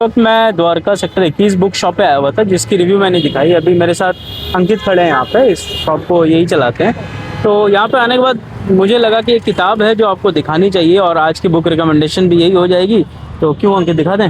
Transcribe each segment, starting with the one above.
वक्त मैं Dwarka sector 21 book shop पे आया हुआ था, जिसकी रिव्यू मैंने दिखाई। अभी मेरे साथ अंकित खड़े हैं यहाँ पे, इस शॉप को यही चलाते हैं। तो यहाँ पे आने के बाद मुझे लगा कि एक किताब है जो आपको दिखानी चाहिए, और आज की बुक रिकमेंडेशन भी यही हो जाएगी। तो क्यों अंकित, दिखा दें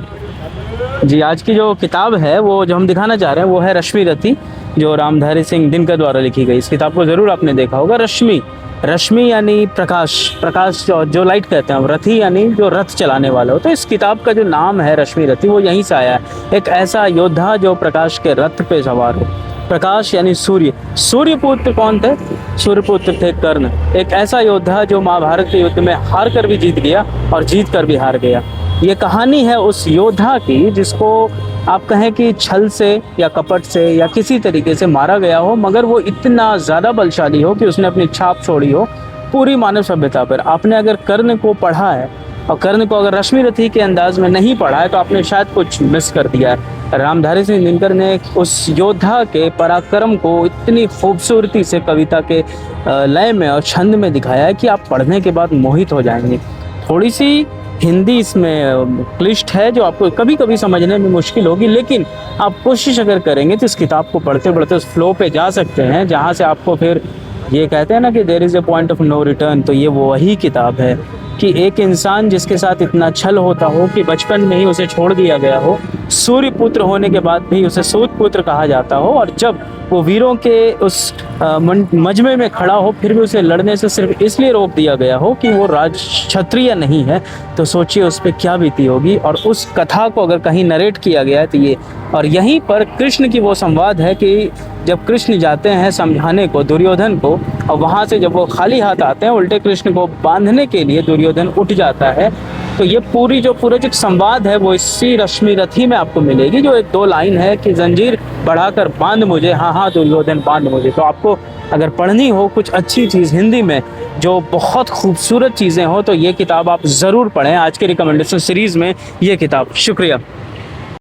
जी। आज की जो किताब है वो जो हम दिखाना चाह रहे हैं वो है रश्मि रथी, जो रामधारी सिंह दिनकर द्वारा लिखी गई। इस किताब को ज़रूर आपने देखा होगा। रश्मि, रश्मि यानी प्रकाश, प्रकाश जो लाइट कहते हैं, रथी यानी जो रथ चलाने वाला हो। तो इस किताब का जो नाम है रश्मि रथी, वो यहीं से आया है। एक ऐसा योद्धा जो प्रकाश के रथ पे सवार हो। प्रकाश यानी सूर्य, सूर्यपुत्र कौन थे? सूर्यपुत्र थे कर्ण। एक ऐसा योद्धा जो महाभारत के युद्ध में हार कर भी जीत गया और जीत कर भी हार गया। ये कहानी है उस योद्धा की जिसको आप कहें कि छल से या कपट से या किसी तरीके से मारा गया हो, मगर वो इतना ज़्यादा बलशाली हो कि उसने अपनी छाप छोड़ी हो पूरी मानव सभ्यता पर। आपने अगर कर्ण को पढ़ा है और कर्ण को अगर रश्मि रथी के अंदाज में नहीं पढ़ा है तो आपने शायद कुछ मिस कर दिया है। रामधारी सिंह दिनकर ने उस योद्धा के पराक्रम को इतनी खूबसूरती से कविता के लय में और छंद में दिखाया है कि आप पढ़ने के बाद मोहित हो जाएंगे। थोड़ी सी हिंदी इसमें क्लिष्ट है जो आपको कभी कभी समझने में मुश्किल होगी, लेकिन आप कोशिश अगर करेंगे तो इस किताब को पढ़ते पढ़ते उस फ्लो पे जा सकते हैं जहाँ से आपको फिर ये कहते हैं ना कि there is a point of no return. तो ये वो वही किताब है कि एक इंसान जिसके साथ इतना छल होता हो कि बचपन में ही उसे छोड़ दिया गया हो, सूर्यपुत्र होने के बाद भी उसे सूतपुत्र कहा जाता हो, और जब वो वीरों के उस मजमे में खड़ा हो फिर भी उसे लड़ने से सिर्फ इसलिए रोक दिया गया हो कि वो राज क्षत्रिय नहीं है। तो सोचिए उस पर क्या बीती होगी। और उस कथा को अगर कहीं नरेट किया गया है तो ये, और यहीं पर कृष्ण की वो संवाद है कि जब कृष्ण जाते हैं समझाने को दुर्योधन को, और वहाँ से जब वो खाली हाथ आते हैं उल्टे कृष्ण को बांधने के लिए दुर्योधन उठ जाता है। तो ये पूरा जो संवाद है वो इसी रश्मि रथी में आपको मिलेगी, जो एक दो लाइन है कि जंजीर बढ़ाकर बांध मुझे, हाँ हाँ दुर्योधन बांध मुझे। तो आपको अगर पढ़नी हो कुछ अच्छी चीज़ हिंदी में जो बहुत खूबसूरत चीज़ें हो तो ये किताब आप ज़रूर पढ़ें। आज के रिकमेंडेशन सीरीज़ में ये किताब। शुक्रिया।